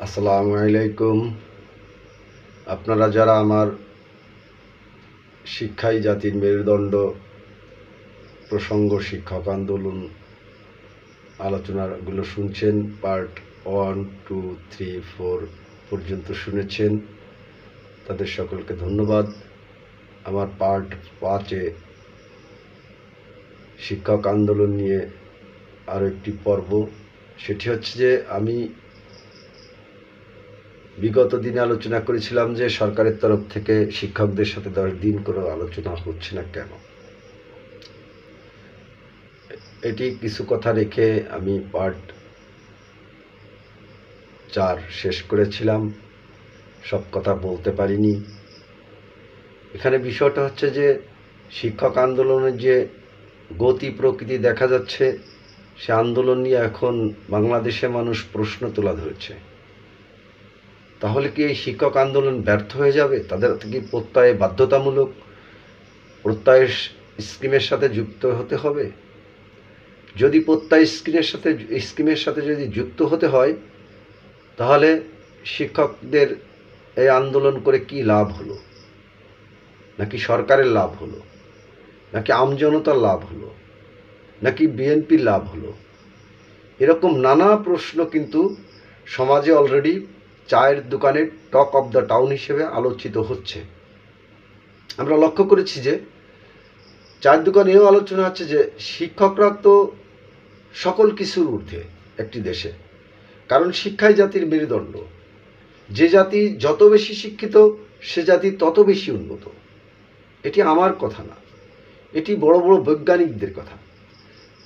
আসসালামু আলাইকুম। আপনারা যারা আমার শিক্ষাই জাতির মেরুদণ্ড প্রসঙ্গ শিক্ষক আন্দোলন আলোচনাগুলো শুনছেন, পার্ট 1, 2, 3, 4 পর্যন্ত শুনেছেন, তাদের সকলকে ধন্যবাদ। আমার পার্ট 5-এ শিক্ষক আন্দোলন নিয়ে আরও একটি পর্ব, সেটি হচ্ছে যে আমি বিগত দিনে আলোচনা করেছিলাম যে সরকারের তরফ থেকে শিক্ষকদের সাথে 10 দিন করে আলোচনা হচ্ছে না কেন। এটি কিছু কথা রেখে আমি পার্ট 4 শেষ করেছিলাম, সব কথা বলতে পারিনি। এখানে বিষয়টা হচ্ছে যে শিক্ষক আন্দোলনের যে গতি প্রকৃতি দেখা যাচ্ছে, সে আন্দোলন নিয়ে এখন বাংলাদেশে মানুষ প্রশ্ন তোলা ধরেছে। তাহলে কি এই শিক্ষক আন্দোলন ব্যর্থ হয়ে যাবে? তাদের কি প্রত্যয় বাধ্যতামূলক প্রত্যয় স্কিমের সাথে যুক্ত হতে হবে? যদি প্রত্যয় স্কিমের সাথে যদি যুক্ত হতে হয়, তাহলে শিক্ষকদের এই আন্দোলন করে কি লাভ হলো? নাকি সরকারের লাভ হলো? নাকি আমজনতার লাভ হলো? নাকি বিএনপির লাভ হলো? এরকম নানা প্রশ্ন কিন্তু সমাজে অলরেডি চায়ের দোকানের টক অফ দ্য টাউন হিসেবে আলোচিত হচ্ছে। আমরা লক্ষ্য করেছি যে চায়ের দোকানে এও আলোচনা হচ্ছে যে শিক্ষকরা তো সকল কিছুর ঊর্ধ্বে একটি দেশে, কারণ শিক্ষাই জাতির মেরুদণ্ড। যে জাতি যত বেশি শিক্ষিত, সে জাতি তত বেশি উন্নত। এটি আমার কথা না, এটি বড় বড় বৈজ্ঞানিকদের কথা।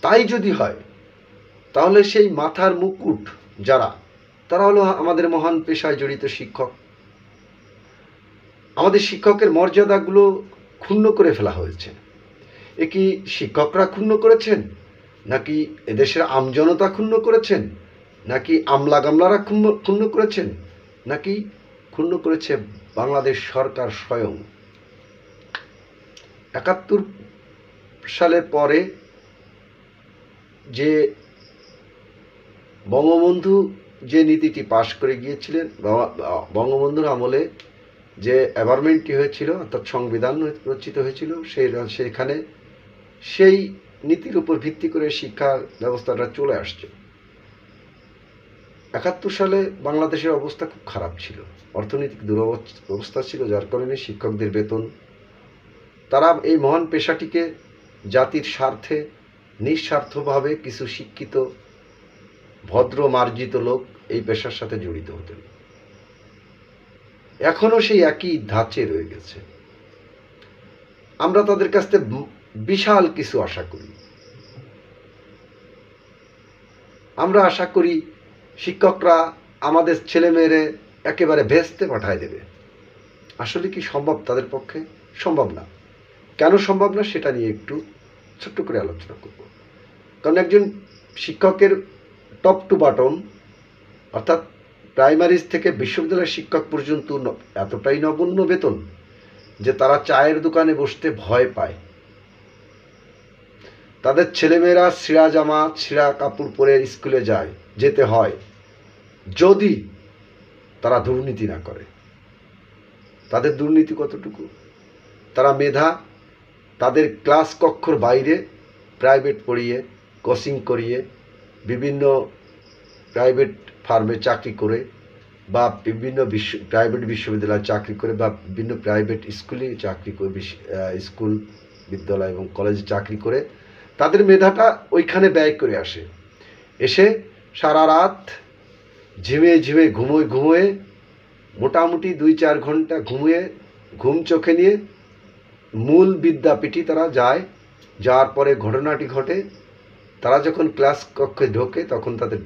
তাই যদি হয়, তাহলে সেই মাথার মুকুট যারা, তারা হলো আমাদের মহান পেশায় জড়িত শিক্ষক। আমাদের শিক্ষকের মর্যাদাগুলো ক্ষুণ্ণ করে ফেলা হয়েছে। এ কি শিক্ষকরা ক্ষুণ্ণ করেছেন, নাকি এদেশের আমজনতা ক্ষুণ্ণ করেছেন, নাকি আমলা গামলারা ক্ষুণ্ণ করেছেন, নাকি ক্ষুণ্ণ করেছে বাংলাদেশ সরকার স্বয়ং? 71 সালের পরে যে বঙ্গবন্ধু যে নীতিটি পাশ করে গিয়েছিলেন, বঙ্গবন্ধুর আমলে যে অ্যামেন্ডমেন্টটি হয়েছিল, অর্থাৎ সংবিধান রচিত হয়েছিল, সেখানে সেই নীতির উপর ভিত্তি করে শিক্ষা ব্যবস্থাটা চলে আসছে। 71 সালে বাংলাদেশের অবস্থা খুব খারাপ ছিল, অর্থনৈতিক দুরবস্থা ছিল, যার কারণে শিক্ষকদের বেতন, তারা এই মহান পেশাটিকে জাতির স্বার্থে নিঃস্বার্থভাবে কিছু শিক্ষিত ভদ্র মার্জিত লোক এই পেশার সাথে জড়িত হতেন। এখনো সেই একই ধাঁচে রয়ে গেছে। আমরা তাদের কাছ থেকে বিশাল কিছু আশা করি। আমরা আশা করি শিক্ষকরা আমাদের ছেলেমেয়েরে একেবারে ভেস্তে পাঠায় দেবে। আসলে কি সম্ভব তাদের পক্ষে? সম্ভব না। কেন সম্ভব না সেটা নিয়ে একটু ছোট্ট করে আলোচনা করব। কারণ একজন শিক্ষকের টপ টু বটম, অর্থাৎ প্রাইমারি থেকে বিশ্ববিদ্যালয়ের শিক্ষক পর্যন্ত এতটাই নগণ্য বেতন যে তারা চায়ের দোকানে বসতে ভয় পায়। তাদের ছেলেমেয়েরা ছিঁড়া জামা ছিঁড়া কাপড় পরে স্কুলে যেতে হয়, যদি তারা দুর্নীতি না করে। তাদের দুর্নীতি কতটুকু? তারা মেধা তাদের ক্লাস কক্ষর বাইরে প্রাইভেট পড়িয়ে, কোচিং করিয়ে, বিভিন্ন প্রাইভেট ফার্মে চাকরি করে, বা বিভিন্ন প্রাইভেট বিশ্ববিদ্যালয়ে চাকরি করে, বা বিভিন্ন প্রাইভেট স্কুলে চাকরি করে, স্কুল বিদ্যালয় এবং কলেজে চাকরি করে তাদের মেধাটা ওইখানে ব্যয় করে এসে সারা রাত ঝিমিয়ে ঝিমিয়ে ঘুমোয় মোটামুটি 2-4 ঘন্টা ঘুম চোখে নিয়ে মূল বিদ্যাপীঠে তারা যাওয়ার পরে ঘটনাটি ঘটে, তারা যখন ক্লাস কক্ষে ঢোকে তখন তাদের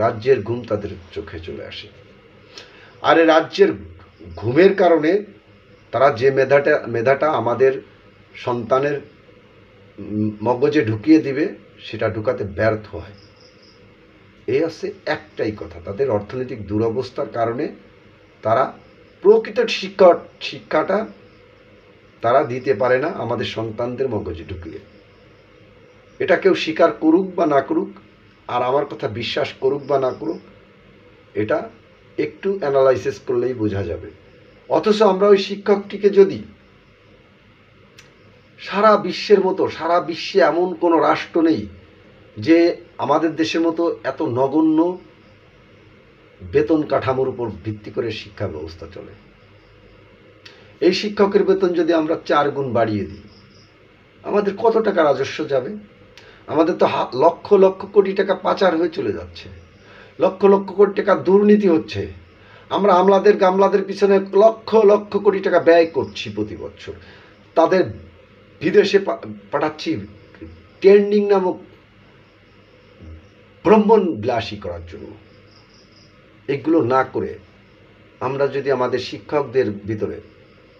রাজ্যের ঘুম তাদের চোখে চলে আসে। আর এই রাজ্যের ঘুমের কারণে তারা যে মেধাটা আমাদের সন্তানের মগজে ঢুকিয়ে দিবে, সেটা ঢুকাতে ব্যর্থ হয়। এই আছে একটাই কথা, তাদের অর্থনৈতিক দুরবস্থার কারণে তারা প্রকৃত শিক্ষাটা তারা দিতে পারে না আমাদের সন্তানদের মগজে ঢুকিয়ে। এটা কেউ স্বীকার করুক বা না করুক, আর আমার কথা বিশ্বাস করুক বা না করুক, এটা একটু অ্যানালাইসিস করলেই বোঝা যাবে। অথচ আমরা ওই শিক্ষকটিকে যদি সারা বিশ্বের মতো, সারা বিশ্বে এমন কোনো রাষ্ট্র নেই যে আমাদের দেশের মতো এত নগণ্য বেতন কাঠামোর উপর ভিত্তি করে শিক্ষা ব্যবস্থা চলে। এই শিক্ষকের বেতন যদি আমরা 4 গুণ বাড়িয়ে দিই, আমাদের কত টাকা রাজস্ব যাবে? আমাদের তো লক্ষ লক্ষ কোটি টাকা পাচার হয়ে চলে যাচ্ছে, লক্ষ লক্ষ কোটি টাকা দুর্নীতি হচ্ছে। আমরা আমলাদের গামলাদের পিছনে লক্ষ লক্ষ কোটি টাকা ব্যয় করছি প্রতি বছর, তাদের বিদেশে পাঠাচ্ছি ট্রেন্ডিং নামক ভ্রমণ বিলাসী করার জন্য। এগুলো না করে আমরা যদি আমাদের শিক্ষকদের ভিতরে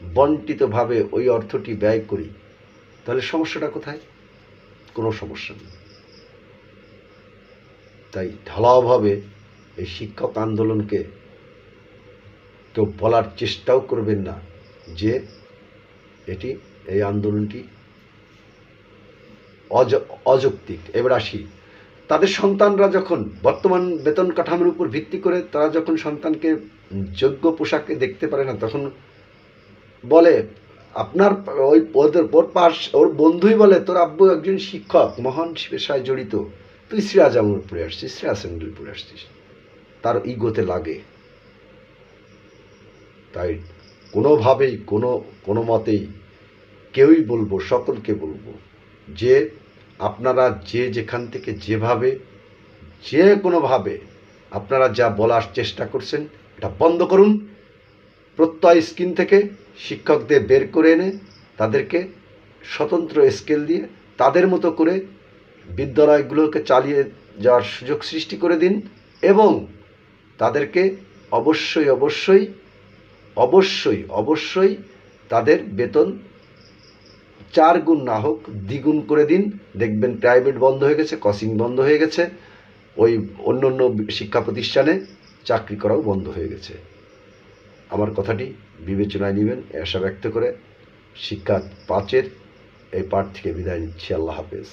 বন্টিতভাবে ওই অর্থটি ব্যয় করি, তাহলে সমস্যাটা কোথায়? কোনো সমস্যা নেই। তাই ঢালাওভাবে এই শিক্ষক আন্দোলনকে কেউ বলার চেষ্টাও করবেন না যে এই আন্দোলনটি অযৌক্তিক। এবার আসি, তাদের সন্তানরা যখন বর্তমান বেতন কাঠামোর উপর ভিত্তি করে তারা যখন সন্তানকে যোগ্য পোশাকে দেখতে পারে না, তখন বলে আপনার ওর বন্ধুই বলে তোর আব্বু একজন শিক্ষক, মহান পেশায় জড়িত, তুই সিরাজ আমল পড়ে আসছিস, সিরাজ স্যান্ডেল পড়ে আসছিস, তার ইগোতে লাগে। তাই কোনোভাবেই কোনো মতেই কেউই বলবো, সকলকে বলবো যে আপনারা যেখান থেকে যেভাবে যে কোনোভাবে আপনারা যা বলার চেষ্টা করছেন এটা বন্ধ করুন। প্রত্যয় স্কিম থেকে শিক্ষকদের বের করে এনে তাদেরকে স্বতন্ত্র স্কেল দিয়ে তাদের মতো করে বিদ্যালয়গুলোকে চালিয়ে যাওয়ার সুযোগ সৃষ্টি করে দিন, এবং তাদেরকে অবশ্যই অবশ্যই অবশ্যই অবশ্যই তাদের বেতন 4 গুণ না হোক দ্বিগুণ করে দিন। দেখবেন প্রাইভেট বন্ধ হয়ে গেছে, কোচিং বন্ধ হয়ে গেছে, ওই অন্য অন্য শিক্ষা প্রতিষ্ঠানে চাকরি করাও বন্ধ হয়ে গেছে। আমার কথাটি বিবেচনায় নেবেন আশা ব্যক্ত করে শিক্ষা 5-এর এই পাঠ থেকে বিদায় নিচ্ছি। আল্লাহ হাফেজ।